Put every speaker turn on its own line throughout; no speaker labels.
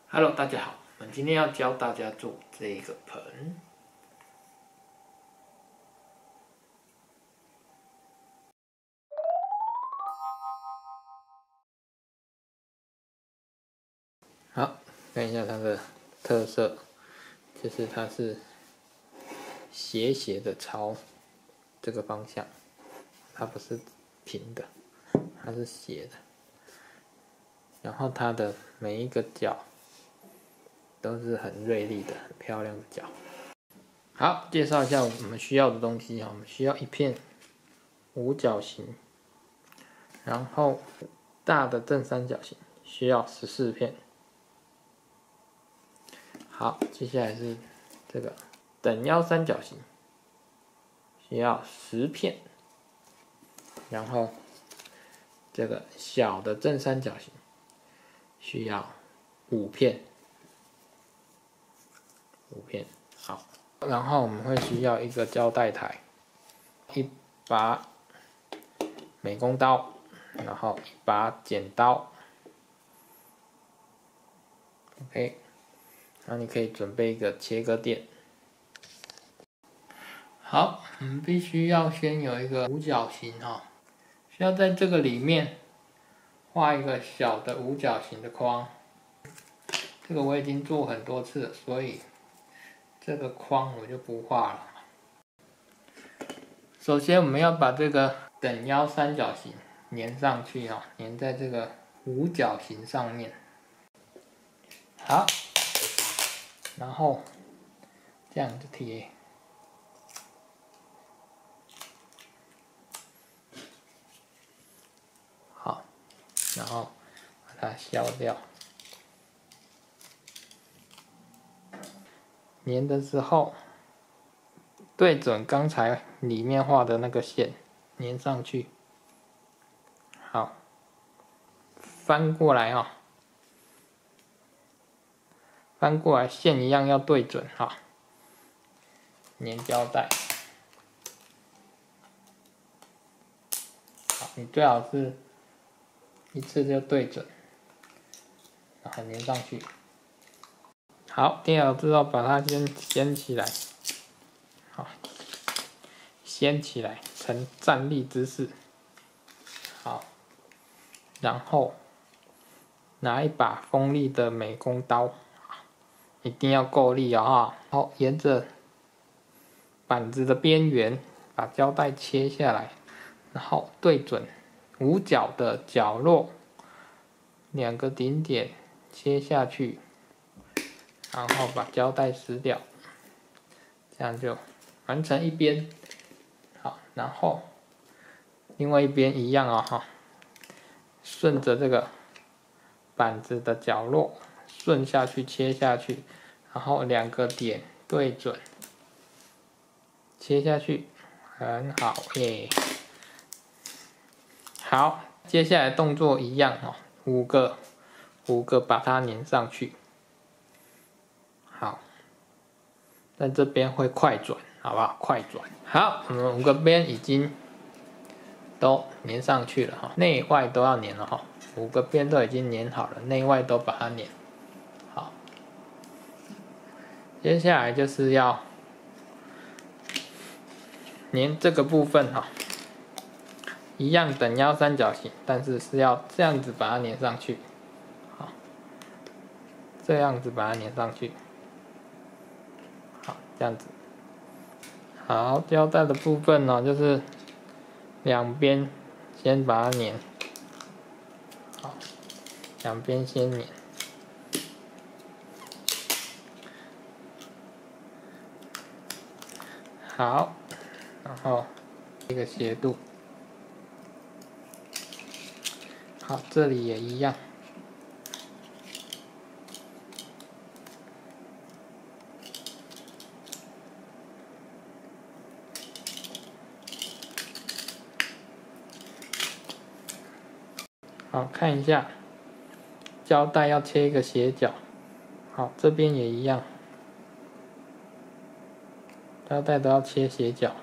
Hello， 大家好，我们今天要教大家做这个盆。好，看一下它的特色，就是它是斜斜的朝这个方向，它不是平的，它是斜的。然后它的每一个角都是很锐利的、很漂亮的角。好，介绍一下我们需要的东西哈，我们需要一片五角形，然后大的正三角形需要14片。好，接下来是这个等腰三角形，需要10片，然后这个小的正三角形需要5片，5片。好，然后我们会需要一个胶带台，一把美工刀，然后一把剪刀。OK。然后你可以准备一个切割垫。好，我们必须要先有一个五角形哈，需要在这个里面画一个小的五角形的框。这个我已经做很多次了，所以这个框我就不画了。首先我们要把这个等腰三角形粘上去哈，粘在这个五角形上面。好。然后这样子贴，好，然后把它削掉。粘的时候对准刚才里面画的那个线，粘上去。好，翻过来啊，翻过来线一样要对准哈。粘胶带，好，你最好是一次就对准，然后粘上去。好，贴好之后把它先掀起来，好，掀起来成站立姿势。好，然后拿一把锋利的美工刀，一定要够力啊！哈，好，沿着板子的边缘把胶带切下来，然后对准五角的角落2个顶点切下去，然后把胶带撕掉，这样就完成一边。好，然后另外一边一样啊，哈，顺着这个板子的角落顺下去切下去，然后2个点对准，切下去，很好耶。好，接下来动作一样哦，5个把它粘上去。好，在这边会快转，好不好？快转。好，我们5个边已经都粘上去了哈，内外都要粘了哈，5个边都已经粘好了，内外都把它粘好。接下来就是要粘这个部分哈，一样等腰三角形，但是是要这样子把它粘上去，好，这样子把它粘上去，好，这样子。好，胶带的部分呢，就是两边先把它粘，好，两边先粘。好，然后一个斜度，好，这里也一样。好，看一下，胶带要切一个斜角，好，这边也一样，胶带都要切斜角。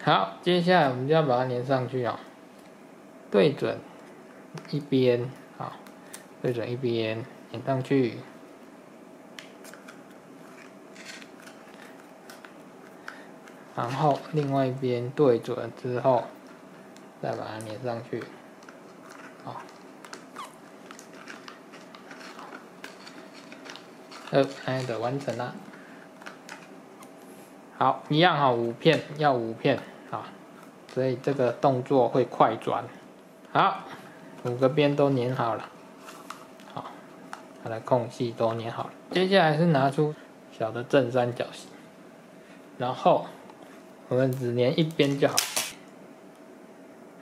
好，接下来我们就要把它粘上去啊，对准一边，好，对准一边，粘上去。然后另外一边对准之后，再把它粘上去。好，现在的完成了。好，一样哈，5片要5片啊，所以这个动作会快转。好，5个边都粘好了，好，它的空隙都粘好了。接下来是拿出小的正三角形，然后我们只粘一边就好。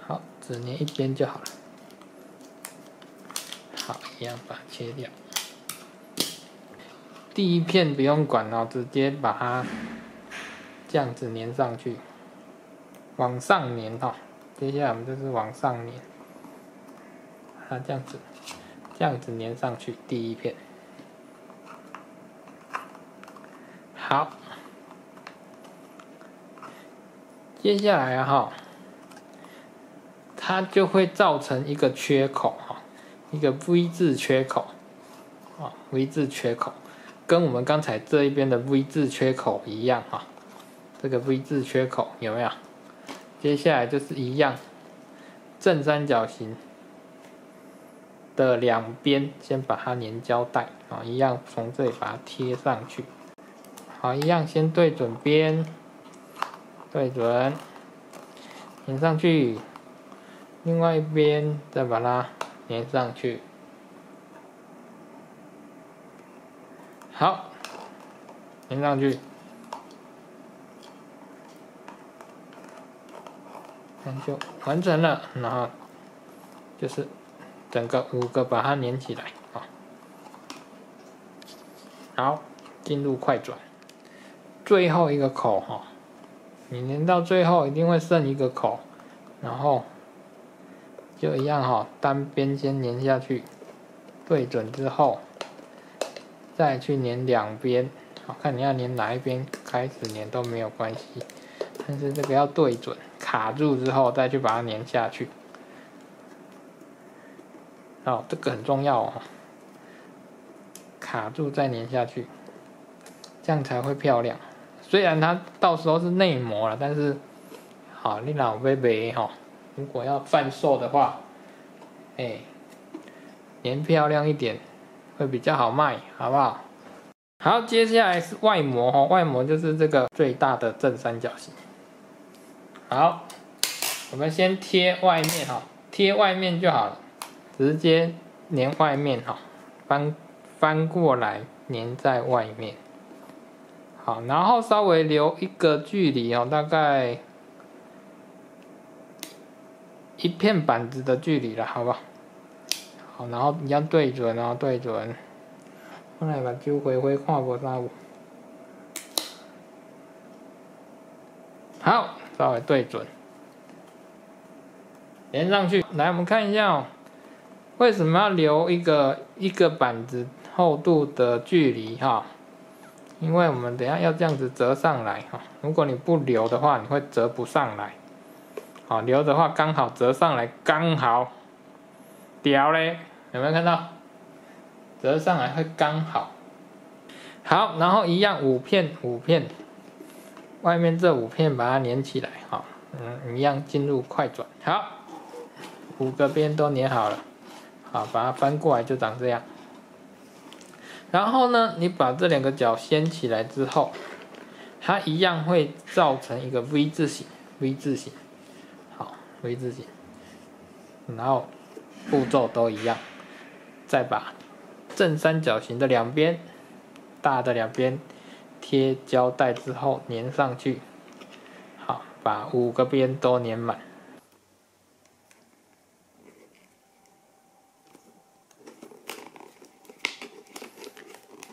好，只粘一边就好了。好，一样把它切掉。第一片不用管哦，直接把它这样子粘上去，往上粘哈。接下来我们就是往上粘，它这样子粘上去。第一片，好。接下来哈，它就会造成一个缺口哈，一个 V 字缺口啊 ，V 字缺口。跟我们刚才这一边的 V 字缺口一样哈，这个 V 字缺口有没有？接下来就是一样，正三角形的两边先把它粘胶带啊，一样从这里把它贴上去。好，一样先对准边，对准，粘上去，另外一边再把它粘上去。好，粘上去，那就完成了。然后就是整个5个把它粘起来啊。好，进入快转，最后一个口哈，你粘到最后一定会剩一个口，然后就一样哈，单边先粘下去，对准之后。再去粘两边，好看你要粘哪一边开始粘都没有关系，但是这个要对准，卡住之后再去把它粘下去。哦，这个很重要哦，卡住再粘下去，这样才会漂亮。虽然它到时候是内膜了，但是好，你老贝贝哈，如果要贩售的话，粘漂亮一点。会比较好卖，好不好？好，接下来是外膜哈，外膜就是这个最大的正三角形。好，我们先贴外面哈，贴外面就好了，直接粘外面哈，翻过来粘在外面。好，然后稍微留一个距离哦，大概1片板子的距离了，好不好？好，然后一样对准哦，对准。我来把酒回看无啥有。好，稍微对准，连上去。来，我们看一下哦，为什么要留一个板子厚度的距离哈？因为我们等一下要这样子折上来哈。如果你不留的话，你会折不上来。好，留的话刚好折上来，刚好。屌嘞！有没有看到？折上来会刚好。好，然后一样5片，外面这5片把它粘起来，好，一样进入快转。好，5个边都粘好了，好，把它翻过来就长这样。然后呢，你把这2个角掀起来之后，它一样会造成一个 V 字形，好 ，V 字形，然后。步骤都一样，再把正三角形的两边，大的两边贴胶带之后粘上去，好，把5个边都粘满。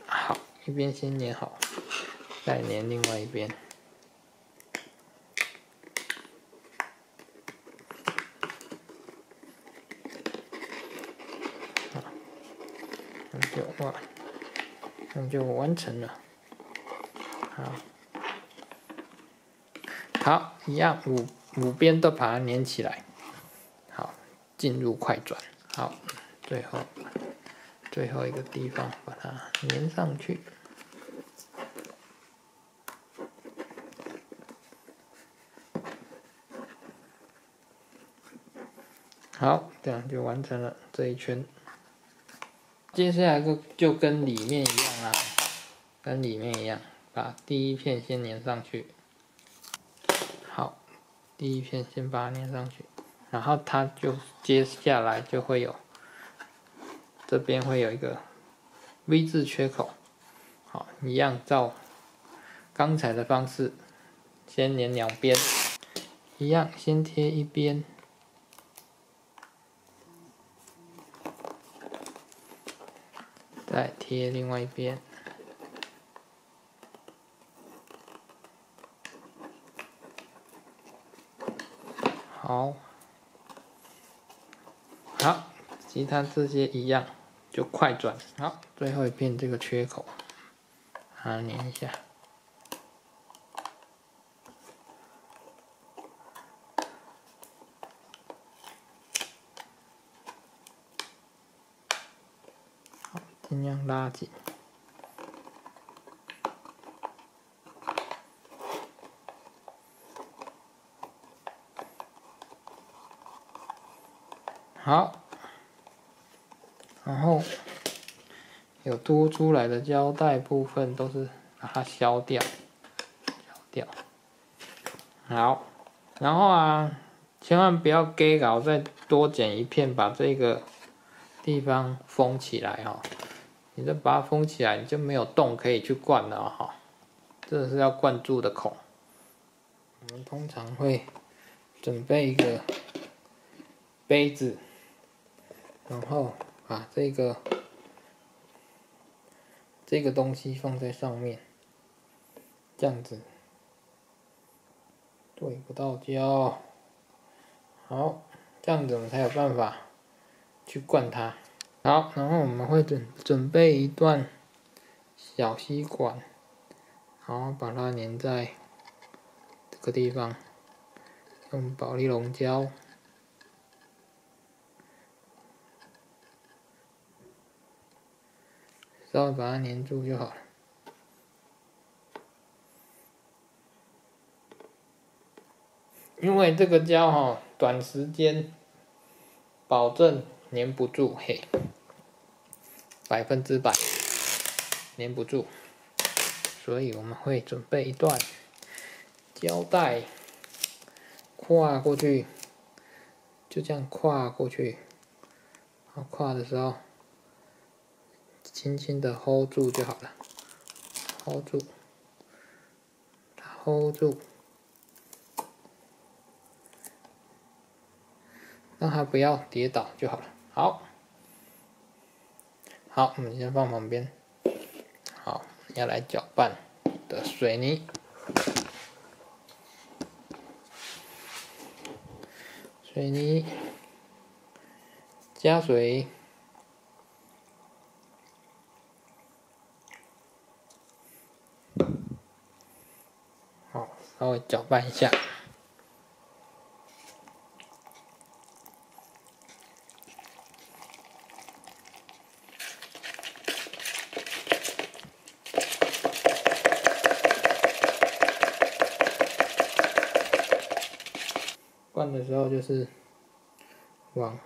好，一边先粘好，再粘另外一边。那就完成了。好，一样五边都把它粘起来。好，进入快转。好，最后最后一个地方把它粘上去。好，这样就完成了这一圈。接下来就跟里面一样啦，跟里面一样，把第一片先粘上去。好，第一片先把它粘上去，然后它就接下来就会有，这边会有一个 V 字缺口。好，一样照刚才的方式，先粘两边，一样先贴一边。再贴另外一边，好，其他这些一样，就快转。好，最后一片这个缺口，把它粘一下。好，尽量拉紧。好，然后有凸出来的胶带部分都是把它削掉，好，然后啊，千万不要给搞，再多剪一片，把这个地方封起来哈。你再把它封起来，你就没有洞可以去灌了哈。这是要灌注的孔。我们通常会准备一个杯子，然后把这个东西放在上面，这样子对不到胶。好，这样子我们才有办法去灌它。好，然后我们会准备一段小吸管，然后把它粘在这个地方，用保丽龙胶。稍微把它粘住就好了。因为这个胶短时间保证粘不住，嘿，100%粘不住，所以我们会准备一段胶带，跨过去，就这样跨过去。好，跨的时候，轻轻的 hold 住就好了 ，hold 住 ，hold 住。让它不要跌倒就好了。好，我们先放旁边。好，要来搅拌的水泥。水泥加水，好，稍微搅拌一下。灌的时候就是往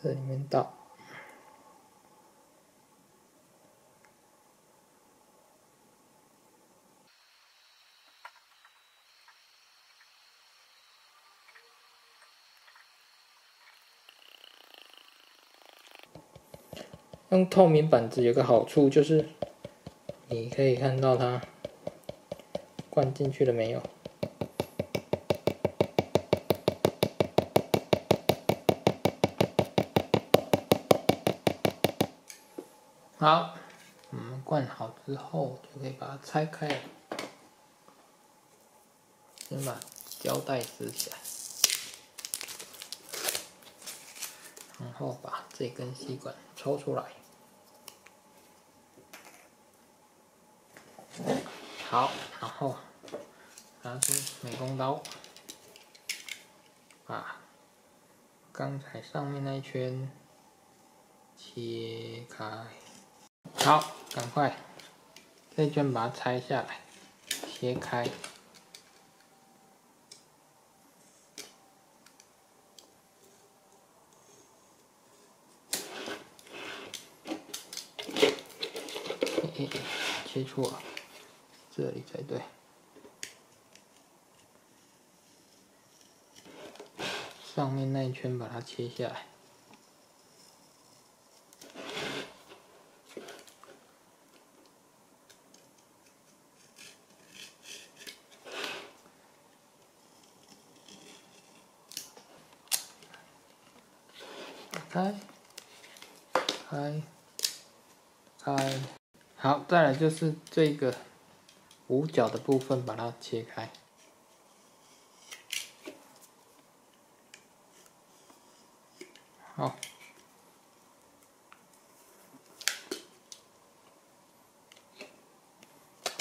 这里面倒。用透明板子有个好处就是，你可以看到它灌进去了没有。好，我们灌好之后就可以把它拆开了。先把胶带撕起来，然后把这根吸管抽出来。好，然后拿出美工刀，把刚才上面那一圈切切开。好，赶快这一圈把它拆下来，切开。切错了，这里才对。上面那一圈把它切下来。开，开。好，再来就是这个五角的部分，把它切开。好，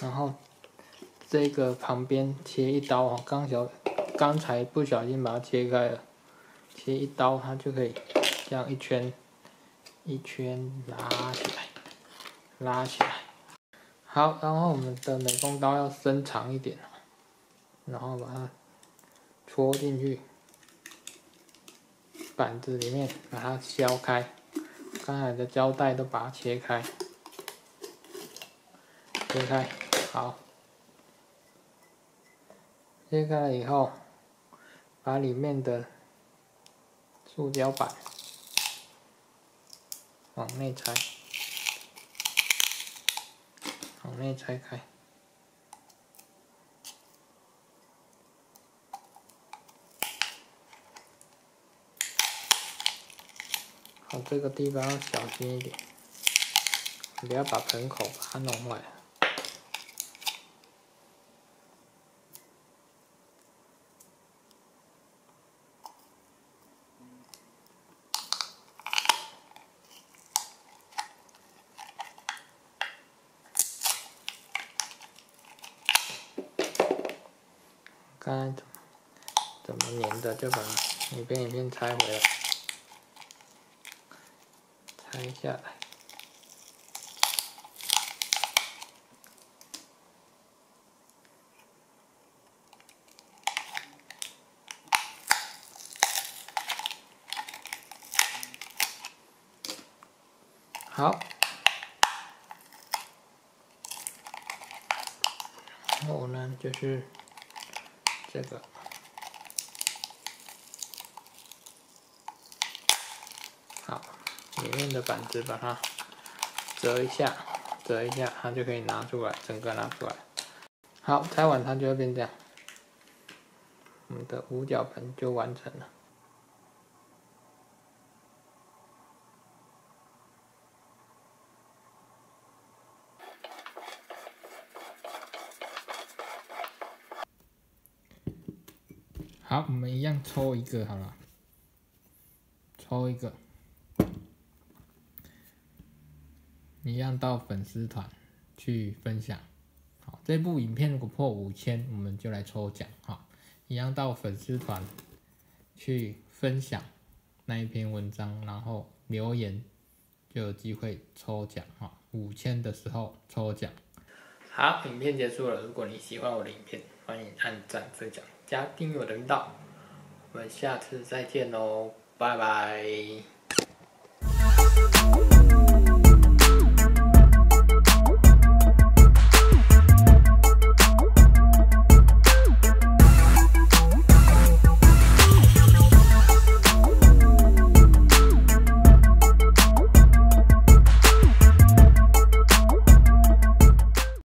然后这个旁边切一刀哦，刚才不小心把它切开了，切一刀它就可以这样一圈拉起来。好，然后我们的美工刀要伸长一点，然后把它戳进去板子里面，把它削开。刚才的胶带都把它切开，好，切开了以后，把里面的塑胶板往内拆开。好，这个地方要小心一点，不要把盆口把它弄坏了。刚才怎么粘的，就把它一片一片拆回来，拆下来。好，然后呢就是这个。好，里面的板子把它折一下，它就可以拿出来，整个拿出来。好，拆完它就会变这样，我们的五角盆就完成了。好，我们一样抽一个好了，抽一个，一样到粉丝团去分享。好，这部影片如果破5000，我们就来抽奖哈。一样到粉丝团去分享那一篇文章，然后留言就有机会抽奖哈。5000的时候抽奖。好，影片结束了。如果你喜欢我的影片，欢迎按赞、分享、加订阅我的频道。我们下次再见喽，拜拜。